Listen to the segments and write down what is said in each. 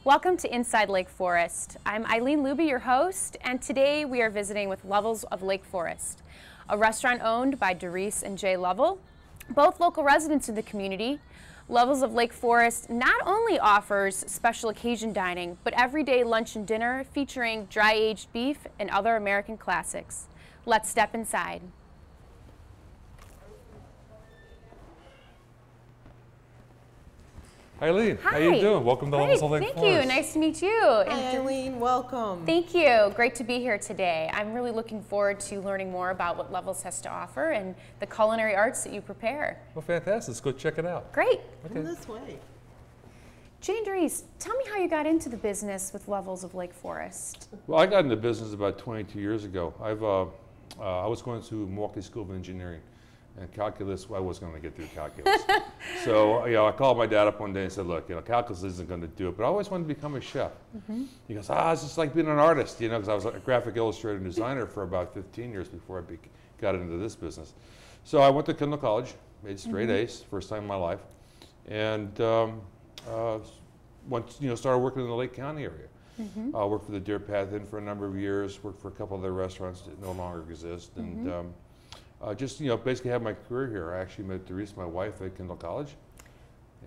Welcome to Inside Lake Forest. I'm Eileen, Looby, your host, and today we are visiting with Lovell's of Lake Forest, a restaurant owned by Doris and Jay Lovell, both local residents of the community. Lovell's of Lake Forest not only offers special occasion dining, but everyday lunch and dinner featuring dry-aged beef and other American classics. Let's step inside. Eileen, Hi. how you doing? Welcome to Lovell's of Lake Forest. Thank you. Nice to meet you. Hi, Eileen. Welcome. Thank you. Great to be here today. I'm really looking forward to learning more about what Lovell's has to offer and the culinary arts that you prepare. Well, fantastic. Let's go check it out. Great. Okay. Come this way. Jay and Doris, tell me how you got into the business with Lovell's of Lake Forest. Well, I got into business about 22 years ago. I was going to Milwaukee School of Engineering, and calculus, well, I wasn't going to get through calculus. So, I called my dad up one day and said, look, calculus isn't going to do it, but I always wanted to become a chef. He goes, it's just like being an artist, because I was a graphic illustrator and designer for about 15 years before I got into this business. So I went to Kendall College, made straight A's, first time in my life, and started working in the Lake County area. Worked for the Deer Path Inn for a number of years, worked for a couple of other restaurants that no longer exist, and basically had my career here. I actually met Doris, my wife, at Kendall College,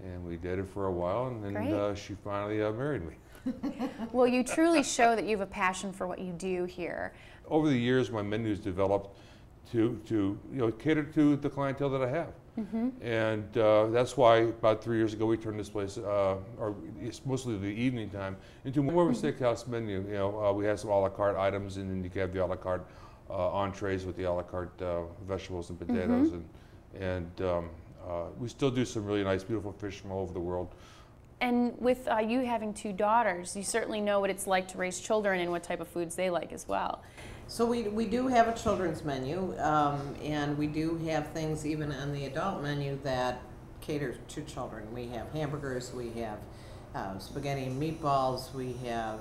and we dated for a while, and then she finally married me. Well, you truly show that you have a passion for what you do here. Over the years, my menu's developed to cater to the clientele that I have. And that's why about 3 years ago we turned this place, or it's mostly the evening time, into more of a steakhouse menu. We have some a la carte items, and then you can have the a la carte entrees with the a la carte vegetables and potatoes, and we still do some really nice, beautiful fish from all over the world. And with you having two daughters, you certainly know what it's like to raise children and what type of foods they like as well. So we do have a children's menu, and we do have things even on the adult menu that cater to children. We have hamburgers, we have spaghetti and meatballs, we have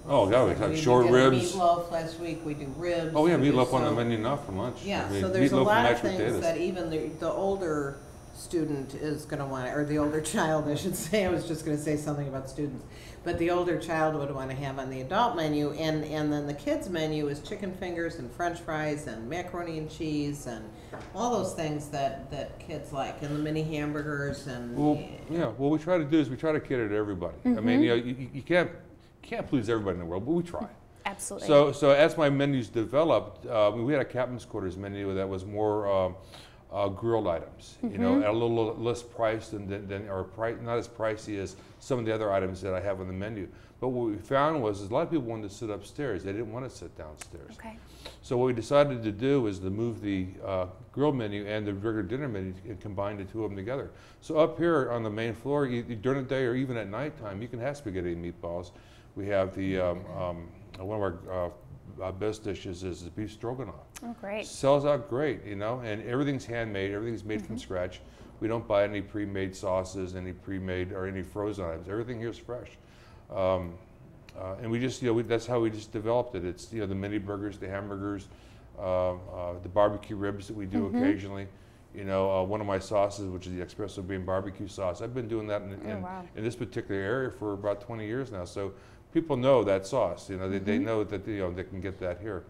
we have short ribs. Meatloaf last week, we do ribs. Oh, yeah, meatloaf on the menu now for lunch. Yeah, I mean, so there's a lot of things potatoes. that even the older student is going to want, or the older child, I should say. I was just going to say something about students, but the older child would want to have on the adult menu, and then the kids menu is chicken fingers and French fries and macaroni and cheese and all those things that kids like, and the mini hamburgers and. Well, what we try to do is we try to cater to everybody. I mean, you can't please everybody in the world, but we try. Absolutely. So as my menus developed, we had a captain's quarters menu that was more grilled items, at a little less priced than not as pricey as some of the other items that I have on the menu. But what we found was a lot of people wanted to sit upstairs. They didn't want to sit downstairs. Okay. So what we decided to do was to move the grill menu and the regular dinner menu and combine the two of them together. So up here on the main floor, during the day or even at nighttime, you can have spaghetti and meatballs. We have the one of our best dishes is the beef stroganoff. Oh, great. Sells out great, and everything's handmade, everything's made from scratch. We don't buy any pre-made sauces, any pre-made or any frozen items. Everything here is fresh. And we just, that's how we just developed it. It's, the mini burgers, the hamburgers, the barbecue ribs that we do occasionally. One of my sauces, which is the espresso bean barbecue sauce. I've been doing that in this particular area for about 20 years now. So people know that sauce. They know that they can get that here.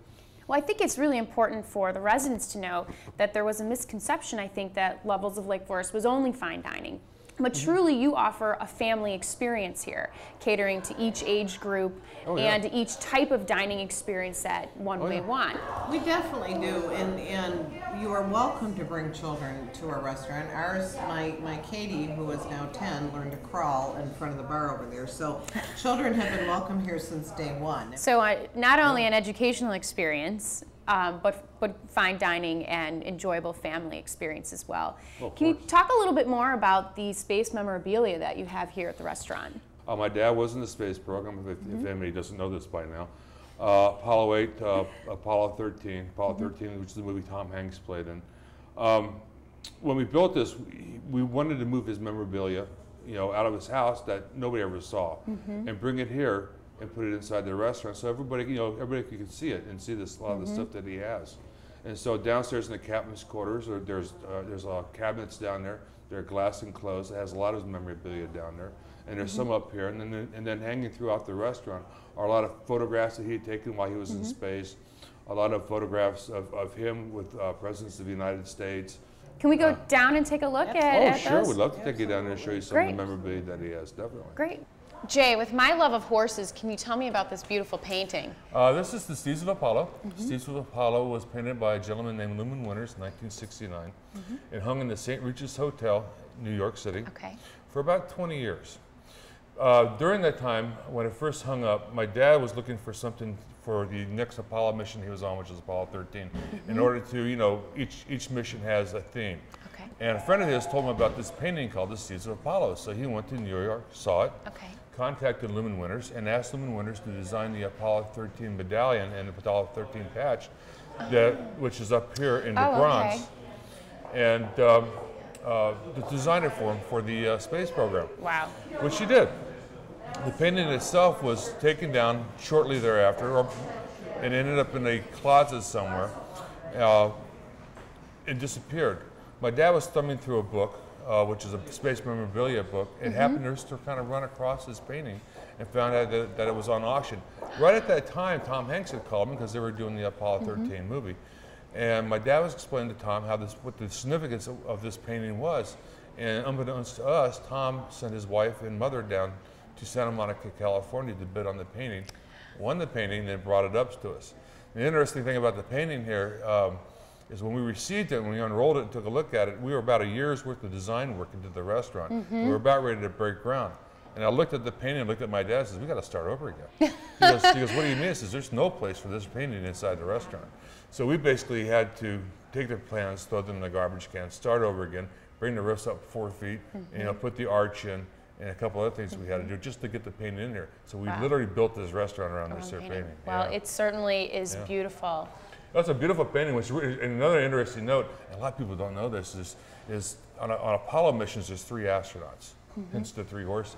Well, I think it's really important for the residents to know that there was a misconception, I think, that Lovell's of Lake Forest was only fine dining. But truly, you offer a family experience here, catering to each age group and each type of dining experience that one may want. We definitely do, and you are welcome to bring children to our restaurant. Ours, my Katie, who is now 10, learned to crawl in front of the bar over there. So children have been welcome here since day one. So not only an educational experience, but fine dining and enjoyable family experience as well. Can you talk a little bit more about the space memorabilia that you have here at the restaurant? My dad was in the space program, if anybody doesn't know this by now. Apollo 8, Apollo 13, which is the movie Tom Hanks played in. When we built this, we wanted to move his memorabilia, out of his house that nobody ever saw, and bring it here and put it inside the restaurant, so everybody can see it and see a lot of the stuff that he has. And so downstairs in the captain's quarters, there's cabinets down there. They're glass enclosed. It has a lot of memorabilia down there. and there's some up here, and then hanging throughout the restaurant are a lot of photographs that he had taken while he was in space, a lot of photographs of him with presidents of the United States. Can we go down and take a look at sure, those? we'd love to take you down there and show you some of the memorabilia that he has, definitely. Great. Jay, with my love of horses, can you tell me about this beautiful painting? This is the Steeds of Apollo. Steeds of Apollo was painted by a gentleman named Lumen Winters in 1969. It hung in the St. Regis Hotel, New York City, for about 20 years. During that time, when it first hung up, my dad was looking for something for the next Apollo mission he was on, which is Apollo 13, in order to, you know, each mission has a theme. And a friend of his told him about this painting called the Steeds of Apollo. So he went to New York, saw it, contacted Lumen Winters, and asked Lumen Winters to design the Apollo 13 medallion and the Apollo 13 patch, which is up here in the bronze, and to design it for him for the space program. Wow. Which he did. The painting itself was taken down shortly thereafter, and ended up in a closet somewhere. It disappeared. My dad was thumbing through a book, which is a space memorabilia book, and happened to kind of run across this painting and found out that it was on auction. Right at that time, Tom Hanks had called me because they were doing the Apollo 13 movie. And my dad was explaining to Tom what the significance of this painting was. And unbeknownst to us, Tom sent his wife and mother down to Santa Monica, California to bid on the painting, won the painting, and brought it up to us. The interesting thing about the painting here is when we received it, when we unrolled it and took a look at it, we were about a year's worth of design work into the restaurant. We were about ready to break ground. And I looked at the painting and looked at my dad and said, we got to start over again. He goes, what do you mean? He says, there's no place for this painting inside the restaurant. So we basically had to take the plans, throw them in the garbage can, start over again, bring the roofs up 4 feet, and, you know, put the arch in, and a couple other things we had to do just to get the paint in here. So we literally built this restaurant around this here painting. Well, it certainly is beautiful. That's a beautiful painting, which and another interesting note, and a lot of people don't know this, is on Apollo missions there's 3 astronauts, hence the 3 horses.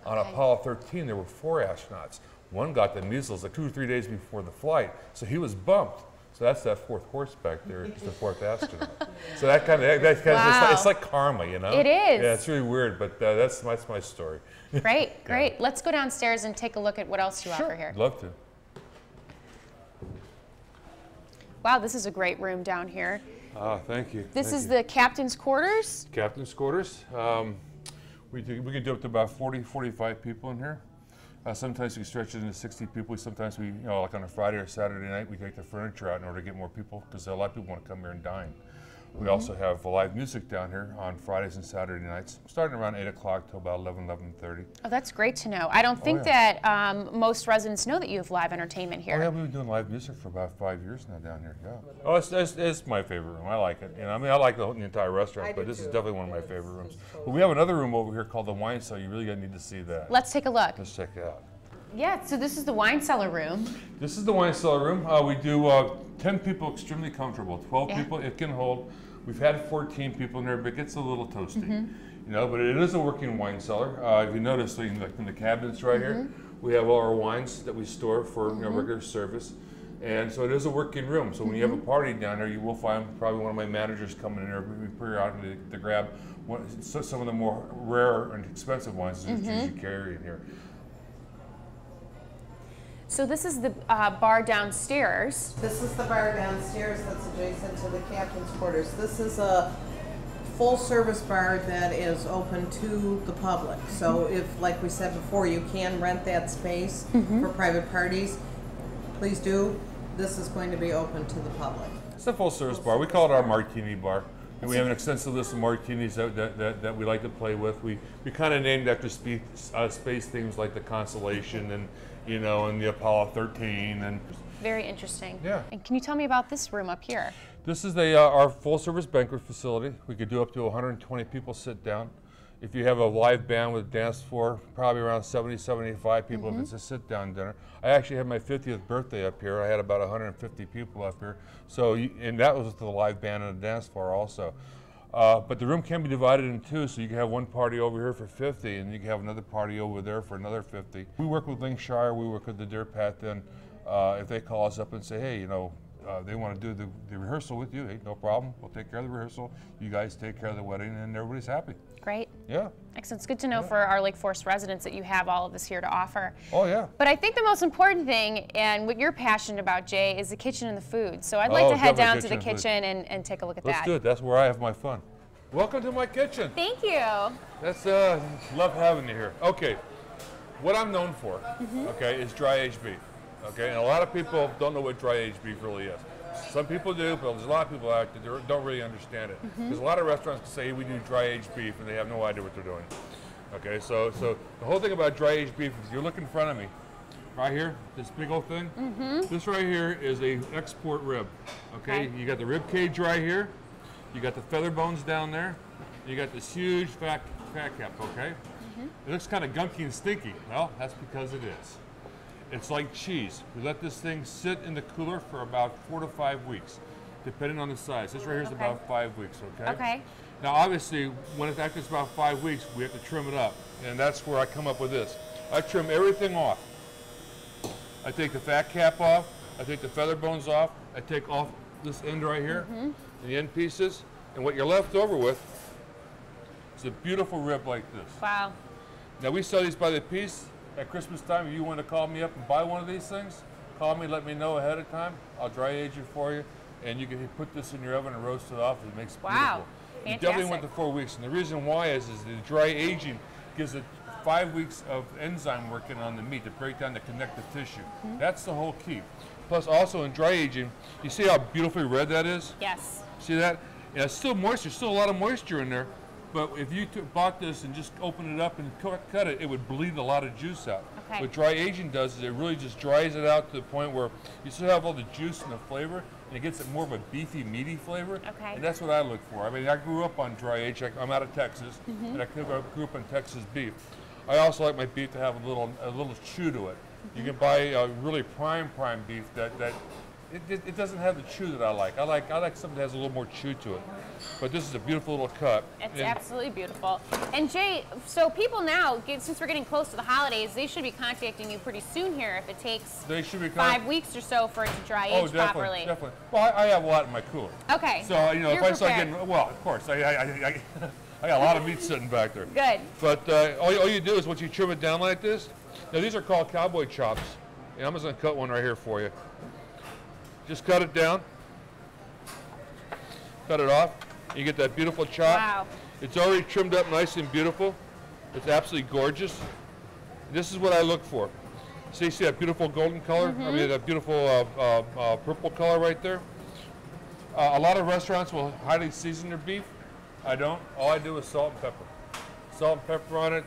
On Apollo 13 there were 4 astronauts. One got the measles like 2 or 3 days before the flight, so he was bumped. So that's that 4th horse back there, it's the 4th astronaut. So that kind of, it's like karma, you know? It is. Yeah, it's really weird, but that's my story. Great, great. Let's go downstairs and take a look at what else you offer here. Love to. Wow, this is a great room down here. Thank you. This is the captain's quarters? Captain's quarters. We can do up to about 40, 45 people in here. Sometimes we stretch it into 60 people. Sometimes we, you know, like on a Friday or Saturday night, we take the furniture out in order to get more people because a lot of people want to come here and dine. We also have live music down here on Fridays and Saturday nights, starting around 8 o'clock till about 11:30. Oh, that's great to know. I don't think that most residents know that you have live entertainment here. Oh yeah, we've been doing live music for about 5 years now down here. Yeah. Oh, it's my favorite room. I like it. You know, I mean, I like the entire restaurant, but this is definitely one of my favorite rooms. But we have another room over here called the wine cellar. You really need to see that. Let's take a look. Let's check it out. Yeah, so this is the wine cellar room. This is the wine cellar room. We do 10 people extremely comfortable. 12 people it can hold. We've had 14 people in there, but it gets a little toasty. You know, but it is a working wine cellar. If you notice, like in the cabinets right here, we have all our wines that we store for regular service. And so it is a working room. So when you have a party down there, you will find probably one of my managers coming in there periodically to grab some of the more rare and expensive wines that you usually carry in here. So this is the bar downstairs. This is the bar downstairs that's adjacent to the captain's quarters. This is a full-service bar that is open to the public. So if, like we said before, you can rent that space for private parties, please do. This is going to be open to the public. It's a full-service bar. We call it our martini bar. And we have an extensive list of martinis that we like to play with. We kind of named after space themes like the Constellation and, you know, and the Apollo 13. And very interesting. Yeah. And can you tell me about this room up here? This is our full-service banquet facility. We could do up to 120 people sit down. If you have a live band with dance floor, probably around 70, 75 people if it's a sit-down dinner. I actually had my 50th birthday up here. I had about 150 people up here. So, and that was with the live band and the dance floor also. But the room can be divided in 2, so you can have one party over here for 50, and you can have another party over there for another 50. We work with Lincolnshire, we work with the Deer Path, then if they call us up and say, hey, you know, they want to do the rehearsal with you, hey, no problem. We'll take care of the rehearsal. You guys take care of the wedding, and everybody's happy. Great. Yeah. Excellent. It's good to know for our Lake Forest residents that you have all of this here to offer. Oh, yeah. But I think the most important thing, and what you're passionate about, Jay, is the kitchen and the food. So I'd like to head down to the kitchen and take a look at that. Let's do it. That's where I have my fun. Welcome to my kitchen. Thank you. That's love having you here. Okay, what I'm known for, okay, is dry aged beef. Okay, and a lot of people don't know what dry aged beef really is. Some people do, but there's a lot of people out there that don't really understand it. There's a lot of restaurants that say, hey, we do dry aged beef, and they have no idea what they're doing. Okay, so the whole thing about dry aged beef is, you look in front of me, right here, this big old thing. This right here is a export rib. Okay, you got the rib cage right here. You got the feather bones down there. You got this huge fat cap, okay? It looks kind of gunky and stinky. Well, that's because it is. It's like cheese. We let this thing sit in the cooler for about 4 to 5 weeks, depending on the size. This right here is about 5 weeks, okay? Okay. Now, obviously, when it's after about 5 weeks, we have to trim it up, and that's where I come up with this. I trim everything off. I take the fat cap off. I take the feather bones off. I take off this end right here, the end pieces, and what you're left over with is a beautiful rib like this. Wow. Now, we sell these by the piece. At Christmas time, if you want to call me up and buy one of these things, call me, let me know ahead of time. I'll dry age it for you, and you can put this in your oven and roast it off. It makes it beautiful. Wow. You definitely want the 4 weeks, and the reason why is the dry aging gives it 5 weeks of enzyme working on the meat to break down the connective tissue. That's the whole key. Plus, also in dry aging, you see how beautifully red that is? Yes. See that? Yeah, it's still moisture, still a lot of moisture in there. But if you bought this and just open it up and cut it, it would bleed a lot of juice out. Okay. What dry aging does is it really just dries it out to the point where you still have all the juice and the flavor, and it gets it more of a beefy, meaty flavor. Okay. And that's what I look for. I mean, I grew up on dry age. I'm out of Texas, and I grew up on Texas beef. I also like my beef to have a little chew to it. You can buy a really prime beef that it doesn't have the chew that I like. I like something that has a little more chew to it. But this is a beautiful little cut. It's absolutely beautiful. And Jay, so people now, since we're getting close to the holidays, they should be contacting you pretty soon here if it takes 5 weeks or so for it to dry age properly. Definitely. Well, I have a lot in my cooler. Okay. So, you know, if I start prepared. getting, well, of course, I got a lot of meat sitting back there. Good. But all you do is once you trim it down like this, now these are called cowboy chops. And I'm just going to cut one right here for you. Just cut it down. Cut it off. You get that beautiful chop. Wow. It's already trimmed up nice and beautiful. It's absolutely gorgeous. This is what I look for. See that beautiful golden color? I mean, that beautiful purple color right there? A lot of restaurants will highly season their beef. I don't. All I do is salt and pepper. Salt and pepper on it.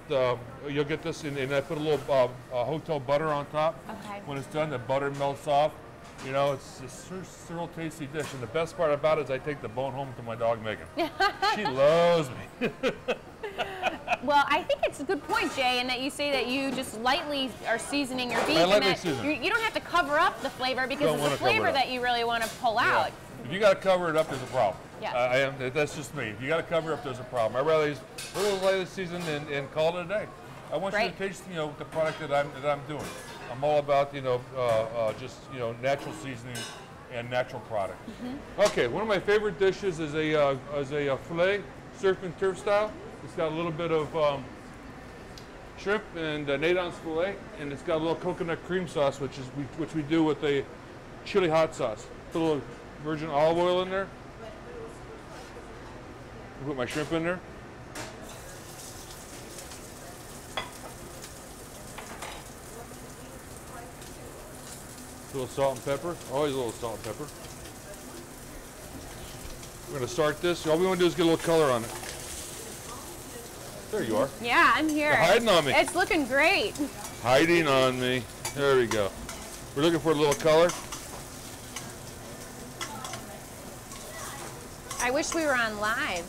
You'll get this, and I put a little hotel butter on top. Okay. When it's done, the butter melts off. You know, it's a real tasty dish. And the best part about it is I take the bone home to my dog, Megan. She loves me. Well, I think it's a good point, Jay, in that you say that you just lightly are seasoning your beef. Lightly season. You don't have to cover up the flavor because it's the flavor that you really want to pull out. If you got to cover it up, there's a problem. Yeah. That's just me. If you got to cover it up, there's a problem. I'd rather use a little lightly seasoned and call it a day. I want you to taste, you know, the product that I'm doing. I'm all about, you know, just, you know, natural seasoning and natural product. Okay, one of my favorite dishes is a filet, surf and turf style. It's got a little bit of shrimp and an 8-ounce filet, and it's got a little coconut cream sauce, which we do with a chili hot sauce. Put a little virgin olive oil in there. Put my shrimp in there. A little salt and pepper. Always a little salt and pepper. We're going to start this. All we want to do is get a little color on it. There you are. Yeah, I'm here. You're hiding on me. It's looking great. Hiding on me. There we go. We're looking for a little color. I wish we were on live.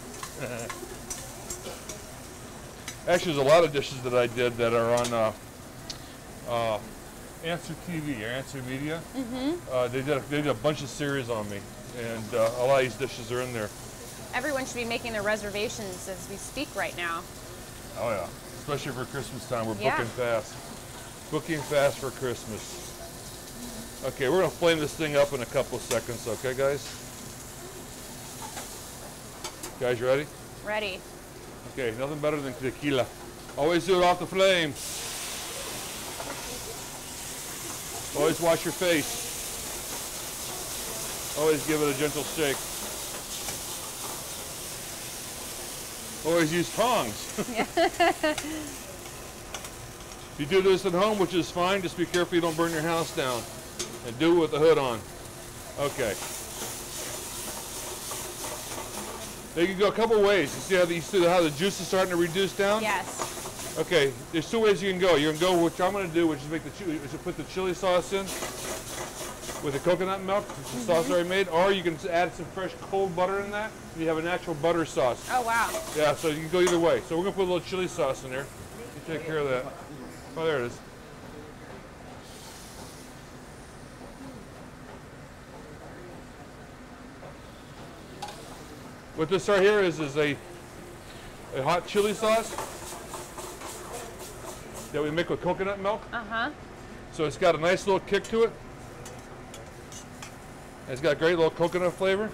Actually, there's a lot of dishes that I did that are on Answer TV or Answer Media. They did a bunch of series on me, and a lot of these dishes are in there. Everyone should be making their reservations as we speak right now. Oh yeah, especially for Christmas time. We're booking fast. Booking fast for Christmas. Okay, we're gonna flame this thing up in a couple of seconds, okay guys? Guys, you ready? Ready. Okay, nothing better than tequila. Always do it off the flame. Always wash your face. Always give it a gentle shake. Always use tongs. If you do this at home, which is fine, just be careful you don't burn your house down. And do it with the hood on. Okay. There you go a couple ways. You see how the juice is starting to reduce down? Yes. Okay, there's two ways you can go. You can go, which I'm going to do, which is put the chili sauce in with the coconut milk, which is sauce already made, or you can add some fresh cold butter in that, and you have a natural butter sauce. Oh, wow. Yeah, so you can go either way. So we're going to put a little chili sauce in there. You take care of that. Oh, there it is. What this right here is a hot chili sauce that we make with coconut milk. Uh-huh. So it's got a nice little kick to it. It's got a great little coconut flavor.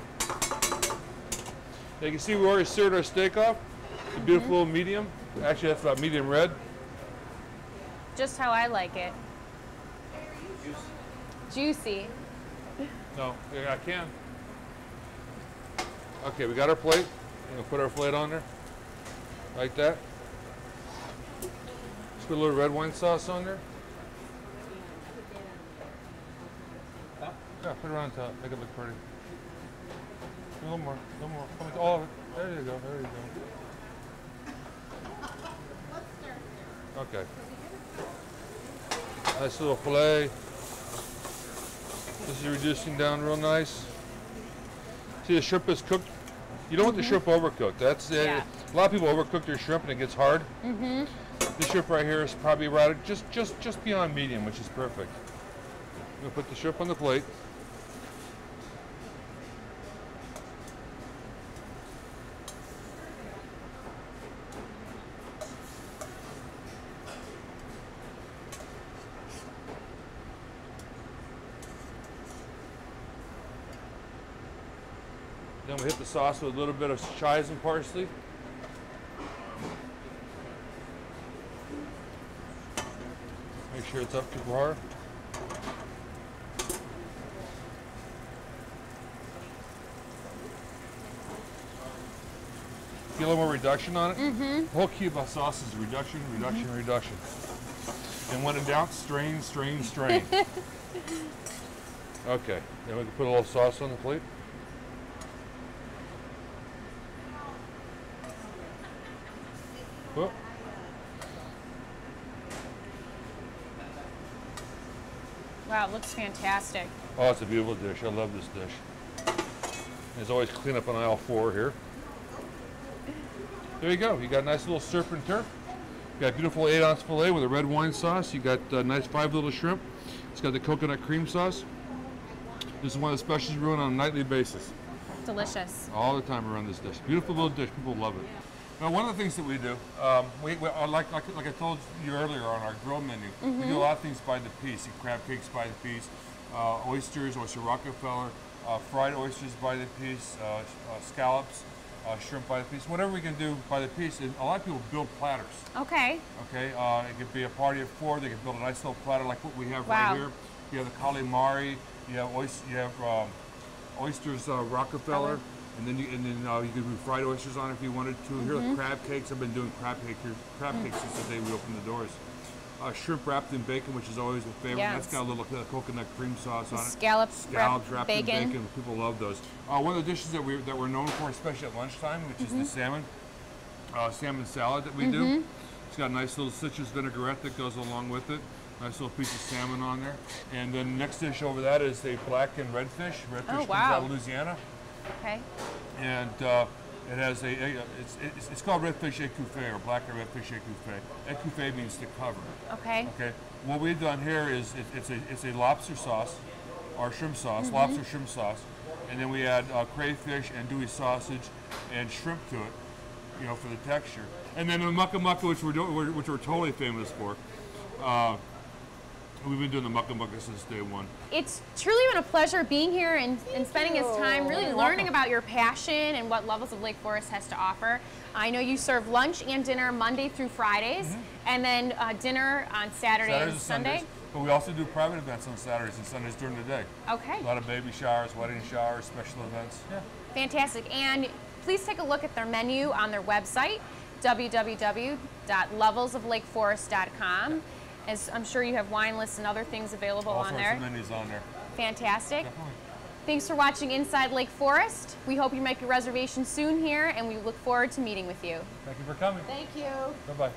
Now you can see we already seared our steak off. It's a beautiful little medium. Actually, that's about medium red. Just how I like it. Juicy. No, yeah, I can. Okay, we got our plate. We're gonna put our plate on there, like that. Just put a little red wine sauce on there. Yeah, put it on top. Make it look pretty. A little more, a little more. All of it. There you go. There you go. Okay. Nice little fillet. This is reducing down real nice. See, the shrimp is cooked. You don't want the shrimp overcooked. That's Yeah. a lot of people overcook their shrimp and it gets hard. This shrimp right here is probably right just beyond medium, which is perfect. I'm gonna put the shrimp on the plate. Then we hit the sauce with a little bit of chives and parsley. Make sure it's up to par. Get a little more reduction on it. The whole key about sauce is reduction, reduction, reduction. And when in doubt, strain, strain, strain. Okay, then we can put a little sauce on the plate. Whoop. Wow, it looks fantastic. Oh, it's a beautiful dish. I love this dish. There's always cleanup on aisle 4 here. There you go. You got a nice little surf and turf. You got a beautiful 8-ounce filet with a red wine sauce. You got a nice 5 little shrimp. It's got the coconut cream sauce. This is one of the specials we run on a nightly basis. Delicious. All the time we run this dish. Beautiful little dish. People love it. Now, one of the things that we do, like I told you earlier on our grill menu, we do a lot of things by the piece. Crab cakes by the piece, oysters, oyster Rockefeller, fried oysters by the piece, scallops, shrimp by the piece. Whatever we can do by the piece. And a lot of people build platters. Okay. Okay, it could be a party of 4. They could build a nice little platter like what we have Wow. right here. You have the calamari. You have oysters Rockefeller. And then you can do fried oysters on it if you wanted to. Here are the crab cakes. I've been doing crab cakes since the day we opened the doors. Shrimp wrapped in bacon, which is always a favorite. Yes. That's got a little coconut cream sauce on it. Scallops wrapped in bacon. People love those. One of the dishes that we're known for, especially at lunchtime, which is the salmon salad that we do. It's got a nice little citrus vinaigrette that goes along with it. Nice little piece of salmon on there. And then the next dish over that is a black and redfish. Redfish comes out of Louisiana. Okay. And it has it's called redfish étouffée or black or redfish étouffée. Étouffée means to cover. Okay. Okay. What we've done here is it's a lobster sauce or shrimp sauce, lobster shrimp sauce, and then we add crayfish and andouille sausage and shrimp to it, for the texture. And then the mucka mucka, which we're totally famous for. We've been doing the Mucka Mucka since day one. It's truly been a pleasure being here and spending this time really learning about your passion and what Levels of Lake Forest has to offer. I know you serve lunch and dinner Monday through Fridays, and then dinner on Saturday and Sunday. But we also do private events on Saturdays and Sundays during the day. Okay. A lot of baby showers, wedding showers, special events. Yeah. Fantastic. And please take a look at their menu on their website, www.levelsoflakeforest.com. As I'm sure you have wine lists and other things available on there. All sorts of menus on there. Fantastic. Definitely. Thanks for watching Inside Lake Forest. We hope you make your reservation soon here, and we look forward to meeting with you. Thank you for coming. Thank you. Bye-bye.